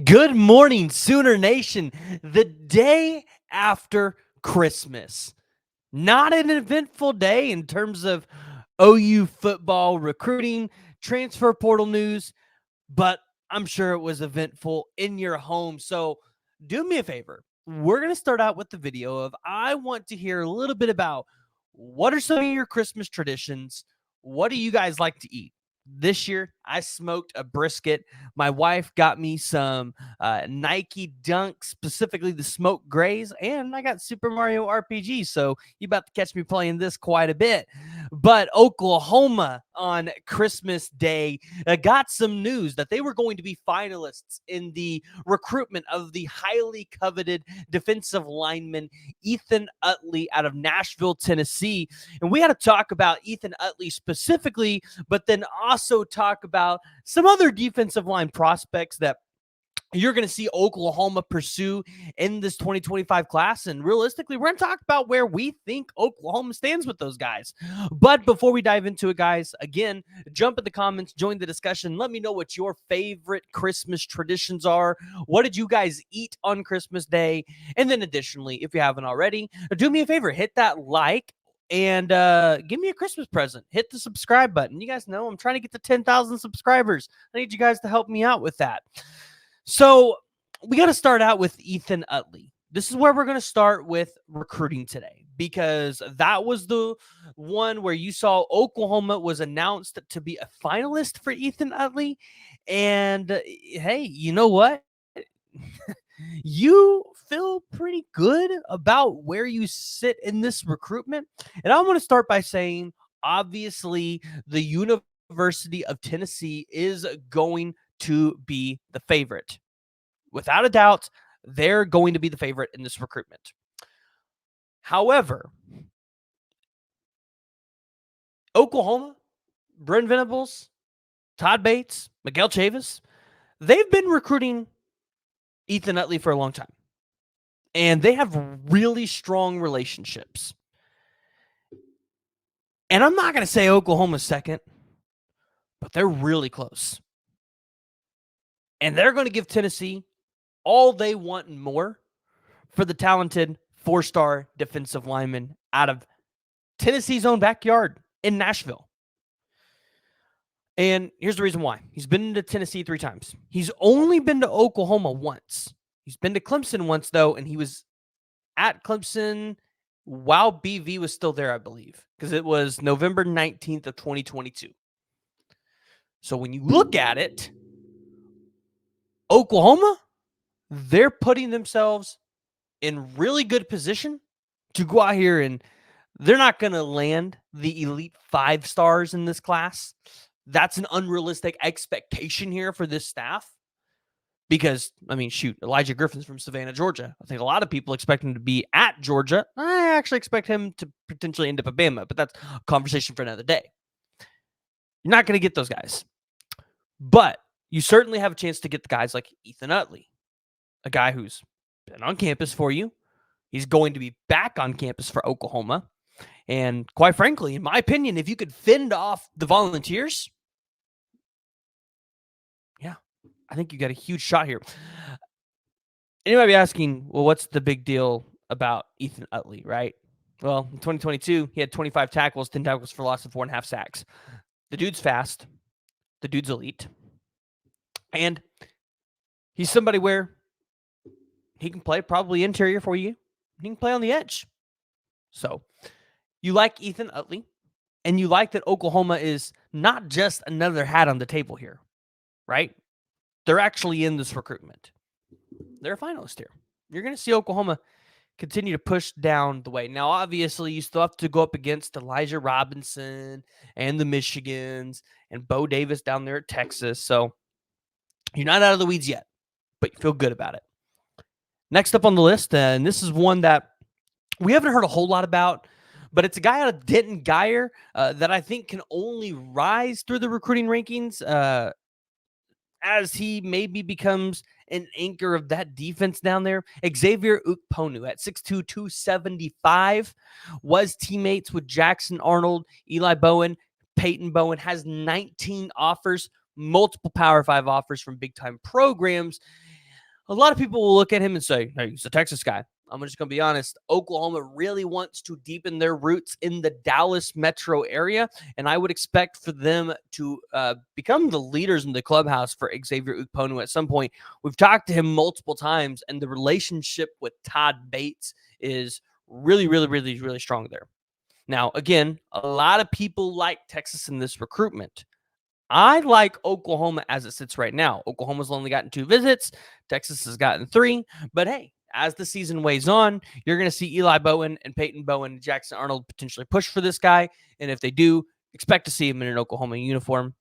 Good morning, Sooner Nation. The day after Christmas. Not an eventful day in terms of OU football recruiting, transfer portal news, but I'm sure it was eventful in your home. So do me a favor. We're going to start out with the video of I want to hear a little bit about what are some of your Christmas traditions? What do you guys like to eat? This year, I smoked a brisket. My wife got me some Nike Dunks, specifically the smoked grays, and I got Super Mario RPG. So you about to catch me playing this quite a bit. But Oklahoma on Christmas Day got some news that they were going to be finalists in the recruitment of the highly coveted defensive lineman Ethan Utley out of Nashville, Tennessee. And we had to talk about Ethan Utley specifically, but then also talk about some other defensive line prospects that you're going to see Oklahoma pursue in this 2025 class. And realistically, we're going to talk about where we think Oklahoma stands with those guys. But before we dive into it, guys, again, jump in the comments, join the discussion. Let me know what your favorite Christmas traditions are. What did you guys eat on Christmas Day? And then additionally, if you haven't already, do me a favor, hit that like and give me a Christmas present. Hit the subscribe button. You guys know I'm trying to get to 10,000 subscribers. I need you guys to help me out with that. So we got to start out with Ethan Utley. This is where we're going to start with recruiting today, because that was the one where you saw Oklahoma was announced to be a finalist for Ethan Utley. And hey, you know what? You feel pretty good about where you sit in this recruitment. And I want to start by saying, obviously, the University of Tennessee is going to be the favorite. Without a doubt, they're going to be the favorite in this recruitment. However, Oklahoma, Brent Venables, Todd Bates, Miguel Chavis, they've been recruiting Ethan Utley for a long time. And they have really strong relationships. And I'm not going to say Oklahoma's second, but they're really close. And they're going to give Tennessee all they want and more for the talented four-star defensive lineman out of Tennessee's own backyard in Nashville. And here's the reason why. He's been to Tennessee 3 times. He's only been to Oklahoma once. He's been to Clemson once, though, and he was at Clemson while BV was still there, I believe, because it was November 19th of 2022. So when you look at it, Oklahoma, they're putting themselves in really good position to go out here, and they're not going to land the elite 5 stars in this class. That's an unrealistic expectation here for this staff. Because, I mean, shoot, Elijah Griffin's from Savannah, Georgia. I think a lot of people expect him to be at Georgia. I actually expect him to potentially end up at Bama, but that's a conversation for another day. You're not going to get those guys. But you certainly have a chance to get the guys like Ethan Utley, a guy who's been on campus for you. He's going to be back on campus for Oklahoma. And quite frankly, in my opinion, if you could fend off the Volunteers, yeah, I think you got a huge shot here. And you might be asking, well, what's the big deal about Ethan Utley, right? Well, in 2022, he had 25 tackles, 10 tackles for loss, and 4.5 sacks. The dude's fast. The dude's elite. And he's somebody where he can play probably interior for you. He can play on the edge. So you like Ethan Utley, and you like that Oklahoma is not just another hat on the table here, right? They're actually in this recruitment. They're a finalist here. You're going to see Oklahoma continue to push down the way. Now, obviously, you still have to go up against Elijah Robinson and the Michigans and Bo Davis down there at Texas. So you're not out of the weeds yet, but you feel good about it. Next up on the list, and this is one that we haven't heard a whole lot about, but it's a guy out of Denton Guyer that I think can only rise through the recruiting rankings as he maybe becomes an anchor of that defense down there. Xavier Ukponu at 6'2", 275, was teammates with Jackson Arnold, Eli Bowen, Peyton Bowen, has 19 offers, multiple Power 5 offers from big-time programs. A lot of people will look at him and say, hey, he's a Texas guy. I'm just going to be honest. Oklahoma really wants to deepen their roots in the Dallas metro area, and I would expect for them to become the leaders in the clubhouse for Xavier Ukponu at some point. We've talked to him multiple times, and the relationship with Todd Bates is really, really, really, really strong there. Now, again, a lot of people like Texas in this recruitment. I like Oklahoma as it sits right now. Oklahoma's only gotten 2 visits. Texas has gotten 3. But hey, as the season weighs on, you're going to see Eli Bowen and Peyton Bowen and Jackson Arnold potentially push for this guy. And if they do, expect to see him in an Oklahoma uniform.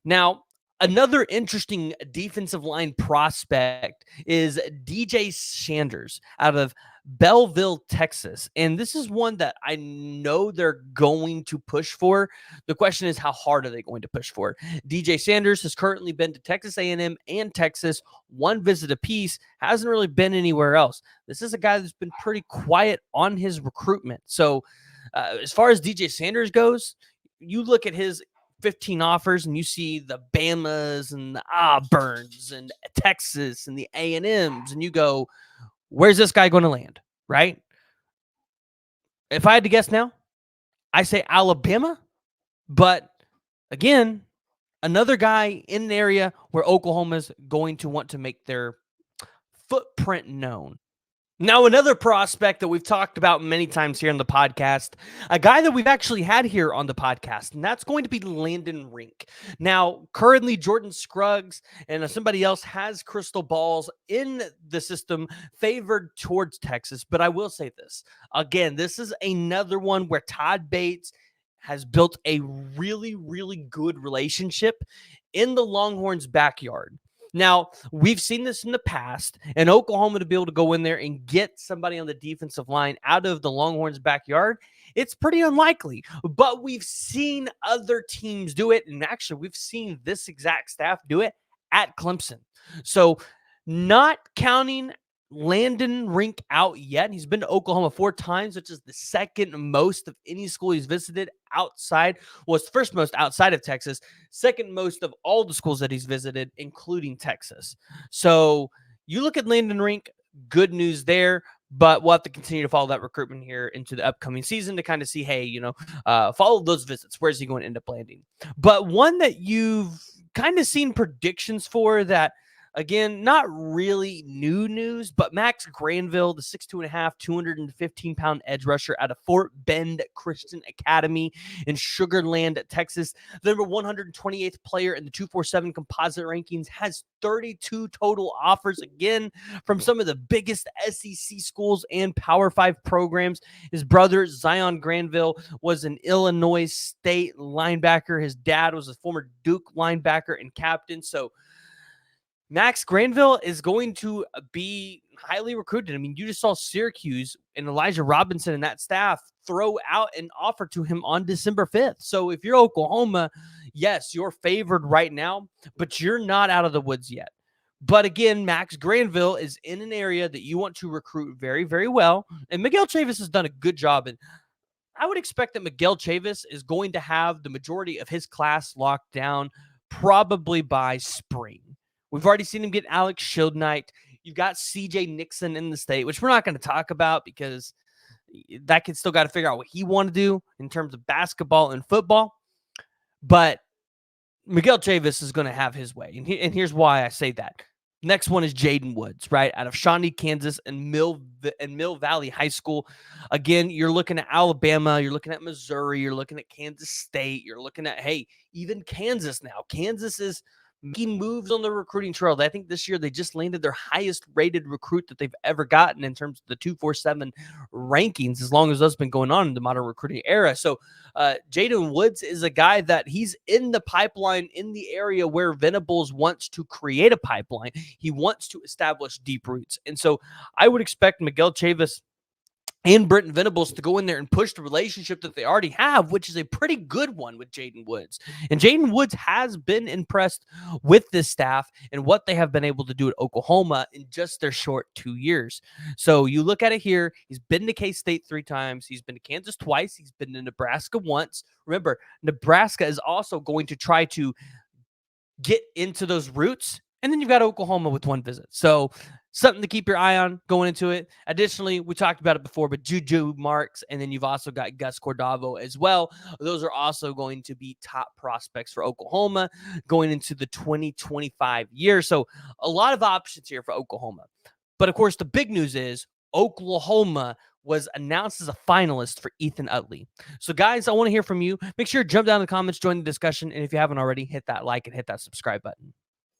Now, another interesting defensive line prospect is DJ Sanders out of Belleville, Texas. And this is one that I know they're going to push for. The question is, how hard are they going to push for? DJ Sanders has currently been to Texas A&M and Texas, 1 visit apiece, hasn't really been anywhere else. This is a guy that's been pretty quiet on his recruitment. So as far as DJ Sanders goes, you look at his 15 offers and you see the Bamas and the Auburns and Texas and the A&Ms, and you go, where's this guy going to land, right? If I had to guess now, I say Alabama, but again, another guy in an area where Oklahoma's going to want to make their footprint known. Now, another prospect that we've talked about many times here on the podcast, a guy that we've actually had here on the podcast, and that's going to be Landon Rink. Now, currently, Jordan Scruggs and somebody else has crystal balls in the system favored towards Texas, but I will say this. Again, this is another one where Todd Bates has built a really, really good relationship in the Longhorns' backyard. Now, we've seen this in the past, and Oklahoma to be able to go in there and get somebody on the defensive line out of the Longhorns' backyard, it's pretty unlikely. But we've seen other teams do it, and actually we've seen this exact staff do it at Clemson. So not counting Landon Rink out yet. He's been to Oklahoma 4 times, which is the second most of any school he's visited outside. Well, it's the first most outside of Texas, second most of all the schools that he's visited, including Texas. So you look at Landon Rink, good news there, but we'll have to continue to follow that recruitment here into the upcoming season to kind of see, hey, follow those visits. Where's he going to end up landing? But one that you've kind of seen predictions for that, again, not really new news, but Max Granville, the 6'2.5", 215-pound edge rusher out of Fort Bend Christian Academy in Sugar Land, Texas, the number 128th player in the 247 composite rankings, has 32 total offers, again, from some of the biggest SEC schools and Power 5 programs. His brother, Zion Granville, was an Illinois State linebacker. His dad was a former Duke linebacker and captain. So Max Granville is going to be highly recruited. I mean, you just saw Syracuse and Elijah Robinson and that staff throw out an offer to him on December 5th. So if you're Oklahoma, yes, you're favored right now, but you're not out of the woods yet. But again, Max Granville is in an area that you want to recruit very, very well. And Miguel Chavis has done a good job. And I would expect that Miguel Chavis is going to have the majority of his class locked down probably by spring. We've already seen him get Alex Schildknight. You've got CJ Nixon in the state, which we're not going to talk about because that kid still got to figure out what he want to do in terms of basketball and football. But Miguel Chavis is going to have his way. And here's why I say that. Next one is Jaden Woods, right, out of Shawnee, Kansas, and Mill Valley High School. Again, you're looking at Alabama, you're looking at Missouri, you're looking at Kansas State, you're looking at, hey, even Kansas now. Kansas is making moves on the recruiting trail. I think this year they just landed their highest rated recruit that they've ever gotten in terms of the 247 rankings, as long as that's been going on in the modern recruiting era. So Jaden Woods is a guy that he's in the pipeline in the area where Venables wants to create a pipeline. He wants to establish deep roots. And so I would expect Miguel Chavis and Brenton Venables to go in there and push the relationship that they already have, which is a pretty good one with Jaden Woods. And Jaden Woods has been impressed with this staff and what they have been able to do at Oklahoma in just their short 2 years. So you look at it here, he's been to K-State 3 times. He's been to Kansas twice. He's been to Nebraska once. Remember, Nebraska is also going to try to get into those roots. And then you've got Oklahoma with 1 visit. So something to keep your eye on going into it. Additionally, we talked about it before, but Juju Marks, and then you've also got Gus Cordavo as well. Those are also going to be top prospects for Oklahoma going into the 2025 year. So a lot of options here for Oklahoma. But of course, the big news is Oklahoma was announced as a finalist for Ethan Utley. So guys, I want to hear from you. Make sure to jump down in the comments, join the discussion. And if you haven't already, hit that like and hit that subscribe button.